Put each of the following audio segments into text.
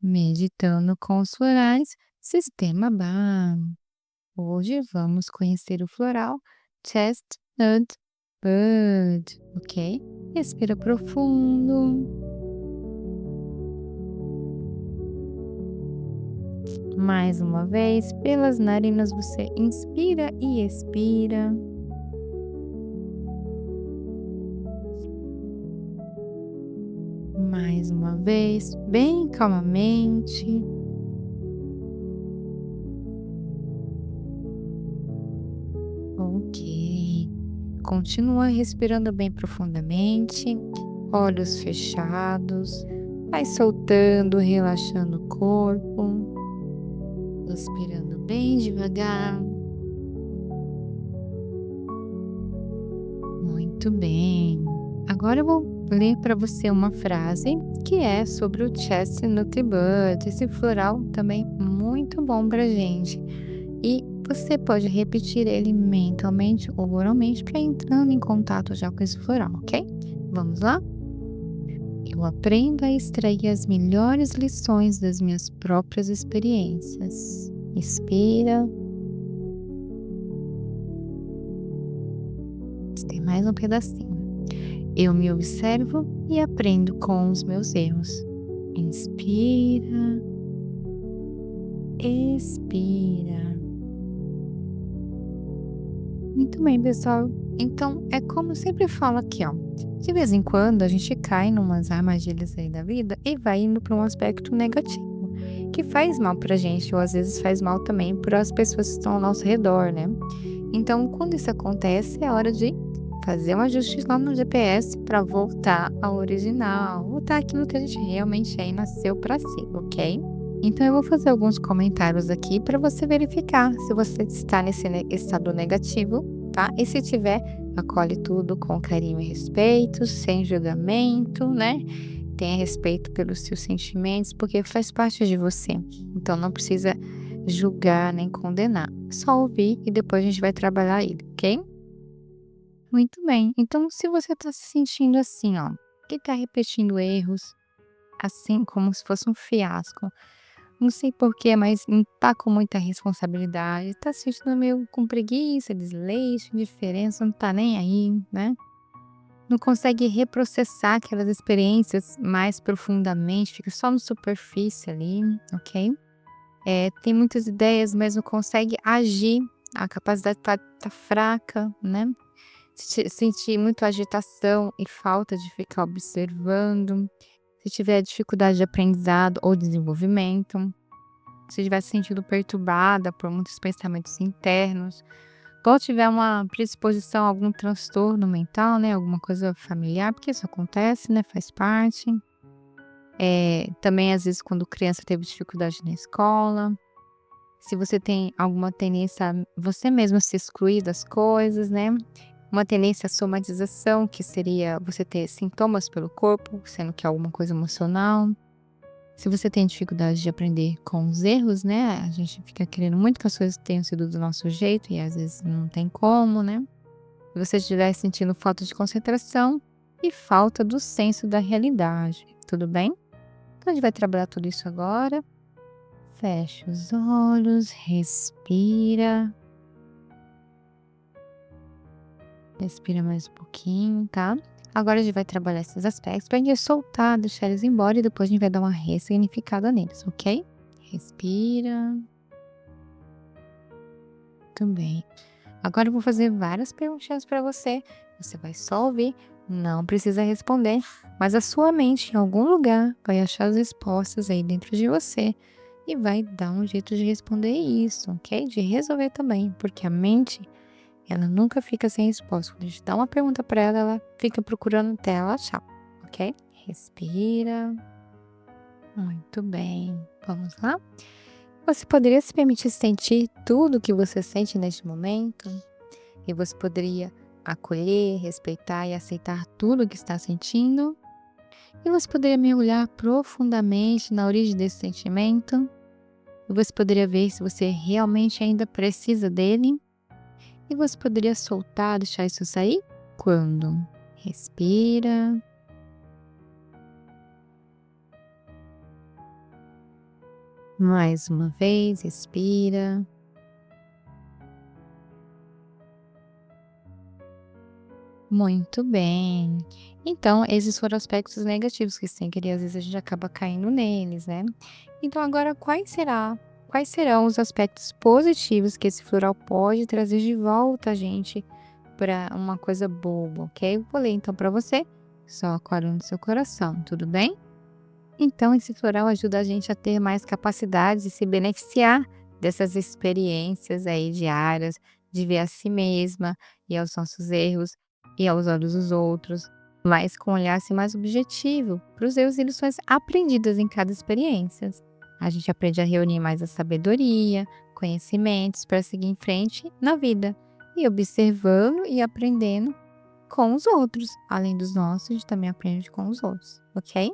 Meditando com os florais, Sistema Bach. Hoje vamos conhecer o floral Chestnut Bud, ok? Respira profundo. Mais uma vez, pelas narinas você inspira e expira. Mais uma vez, bem calmamente. Ok. Continua respirando bem profundamente, olhos fechados, vai soltando, relaxando o corpo, inspirando bem devagar. Muito bem. Agora eu vou ler para você uma frase que é sobre o Chestnut Bud, esse floral também muito bom para gente. E você pode repetir ele mentalmente ou oralmente para entrando em contato já com esse floral, ok? Vamos lá? Eu aprendo a extrair as melhores lições das minhas próprias experiências. Inspira. Tem mais um pedacinho. Eu me observo e aprendo com os meus erros. Inspira. Expira. Muito bem, pessoal. Então, é como eu sempre falo aqui, ó. De vez em quando a gente cai numas armadilhas aí da vida e vai indo para um aspecto negativo, que faz mal pra gente, ou às vezes faz mal também para as pessoas que estão ao nosso redor, né? Então, quando isso acontece, é hora de fazer um ajuste lá no GPS para voltar ao original, voltar àquilo que a gente realmente é e nasceu para ser, ok? Então, eu vou fazer alguns comentários aqui para você verificar se você está nesse estado negativo, tá? E se tiver, acolhe tudo com carinho e respeito, sem julgamento, né? Tenha respeito pelos seus sentimentos, porque faz parte de você. Então, não precisa julgar nem condenar. Só ouvir e depois a gente vai trabalhar ele, ok? Muito bem. Então, se você está se sentindo assim, ó, que está repetindo erros, assim como se fosse um fiasco, não sei porquê, mas não tá com muita responsabilidade, tá se sentindo meio com preguiça, desleixo, indiferença, não tá nem aí, né? Não consegue reprocessar aquelas experiências mais profundamente, fica só no superfície ali, ok? Tem muitas ideias, mas não consegue agir, a capacidade tá fraca, né? Sentir muito agitação e falta de ficar observando, se tiver dificuldade de aprendizado ou desenvolvimento, se estiver se sentindo perturbada por muitos pensamentos internos, ou tiver uma predisposição a algum transtorno mental, né, alguma coisa familiar, porque isso acontece, né, faz parte. Também às vezes quando criança teve dificuldade na escola, se você tem alguma tendência a você mesma se excluir das coisas, né, uma tendência à somatização, que seria você ter sintomas pelo corpo, sendo que é alguma coisa emocional. Se você tem dificuldade de aprender com os erros, né, a gente fica querendo muito que as coisas tenham sido do nosso jeito e às vezes não tem como, né. Se você estiver sentindo falta de concentração e falta do senso da realidade, tudo bem? Então a gente vai trabalhar tudo isso agora. Fecha os olhos, respira. Respira mais um pouquinho, tá? Agora a gente vai trabalhar esses aspectos pra gente soltar, deixar eles embora e depois a gente vai dar uma ressignificada neles, ok? Respira. Muito bem. Agora eu vou fazer várias perguntinhas para você. Você vai só ouvir, não precisa responder, mas a sua mente em algum lugar vai achar as respostas aí dentro de você e vai dar um jeito de responder isso, ok? De resolver também, porque a mente, ela nunca fica sem resposta. Quando a gente dá uma pergunta para ela, ela fica procurando até ela achar, ok? Respira. Muito bem. Vamos lá? Você poderia se permitir sentir tudo o que você sente neste momento? E você poderia acolher, respeitar e aceitar tudo o que está sentindo? E você poderia mergulhar profundamente na origem desse sentimento? E você poderia ver se você realmente ainda precisa dele? E você poderia soltar, deixar isso sair? Quando? Respira. Mais uma vez, respira. Muito bem. Então, esses foram aspectos negativos que sem querer, às vezes, a gente acaba caindo neles, né. Então agora quais serão os aspectos positivos que esse floral pode trazer de volta a gente para uma coisa boa, ok? Eu vou ler então para você, só acalmando seu coração, tudo bem? Então esse floral ajuda a gente a ter mais capacidade de se beneficiar dessas experiências aí diárias, de ver a si mesma e aos nossos erros e aos olhos dos outros, mas com um olhar assim, mais objetivo para os erros e lições aprendidas em cada experiência. A gente aprende a reunir mais a sabedoria, conhecimentos para seguir em frente na vida e observando e aprendendo com os outros. Além dos nossos, a gente também aprende com os outros, ok?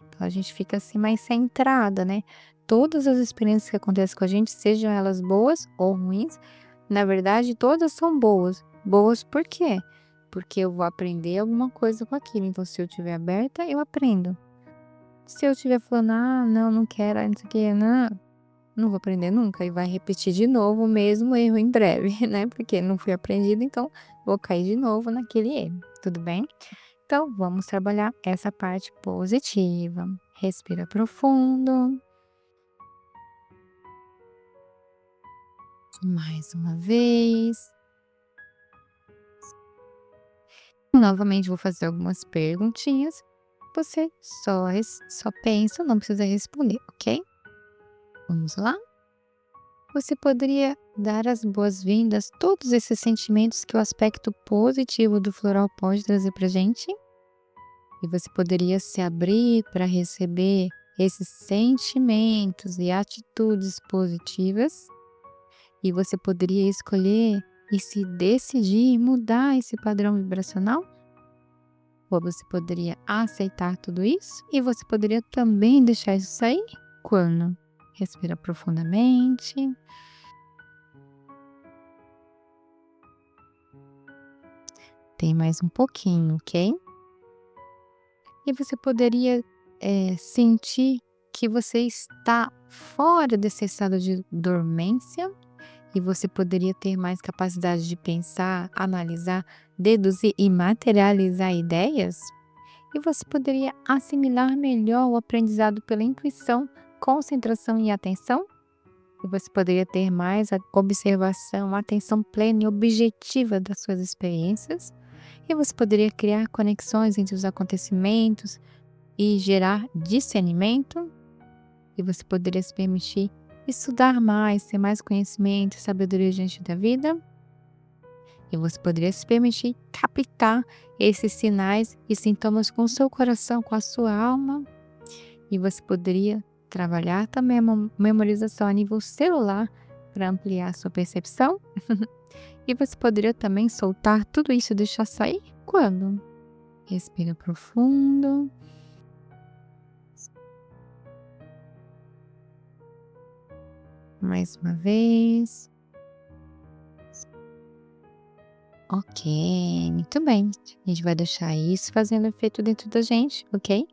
Então a gente fica assim mais centrada, né? Todas as experiências que acontecem com a gente, sejam elas boas ou ruins, na verdade todas são boas. Boas por quê? Porque eu vou aprender alguma coisa com aquilo. Então, se eu estiver aberta, eu aprendo. Se eu estiver falando, ah, não, não quero, não sei o quê, não vou aprender nunca. E vai repetir de novo o mesmo erro em breve, né? Porque não fui aprendido, então vou cair de novo naquele erro. Tudo bem? Então, vamos trabalhar essa parte positiva. Respira profundo. Mais uma vez. Novamente, vou fazer algumas perguntinhas. Você só pensa, não precisa responder, ok? Vamos lá? Você poderia dar as boas-vindas a todos esses sentimentos que o aspecto positivo do floral pode trazer para gente? E você poderia se abrir para receber esses sentimentos e atitudes positivas, e você poderia escolher e se decidir mudar esse padrão vibracional, ou você poderia aceitar tudo isso e você poderia também deixar isso sair quando respira profundamente. Tem mais um pouquinho, ok? E você poderia sentir que você está fora desse estado de dormência e você poderia ter mais capacidade de pensar, analisar, deduzir e materializar ideias. E você poderia assimilar melhor o aprendizado pela intuição, concentração e atenção. E você poderia ter mais observação, atenção plena e objetiva das suas experiências. E você poderia criar conexões entre os acontecimentos e gerar discernimento. E você poderia se permitir estudar mais, ter mais conhecimento e sabedoria diante da vida. E você poderia se permitir captar esses sinais e sintomas com o seu coração, com a sua alma. E você poderia trabalhar também a memorização a nível celular para ampliar a sua percepção. E você poderia também soltar tudo isso e deixar sair quando? Respira profundo. Mais uma vez. Ok, muito bem. A gente vai deixar isso fazendo efeito dentro da gente, ok?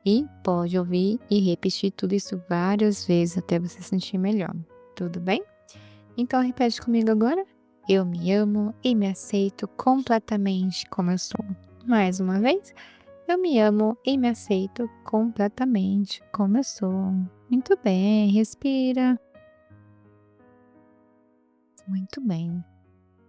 E pode ouvir e repetir tudo isso várias vezes até você sentir melhor. Tudo bem? Então repete comigo agora. Eu me amo e me aceito completamente como eu sou. Mais uma vez. Eu me amo e me aceito completamente como eu sou. Muito bem, respira. Muito bem.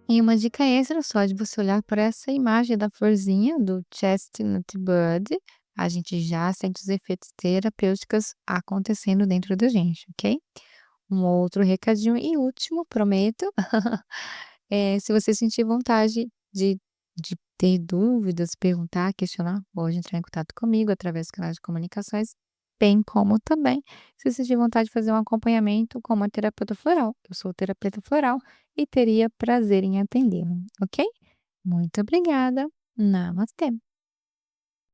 E uma dica extra só de você olhar para essa imagem da florzinha do Chestnut Bud, a gente já sente os efeitos terapêuticos acontecendo dentro da gente, ok? Um outro recadinho e último, prometo. Se você sentir vontade de ter dúvidas, perguntar, questionar, pode entrar em contato comigo através do canal de comunicações, bem como também se você sentir vontade de fazer um acompanhamento com uma terapeuta floral. Eu sou terapeuta floral e teria prazer em atendê-lo, ok? Muito obrigada. Namastê.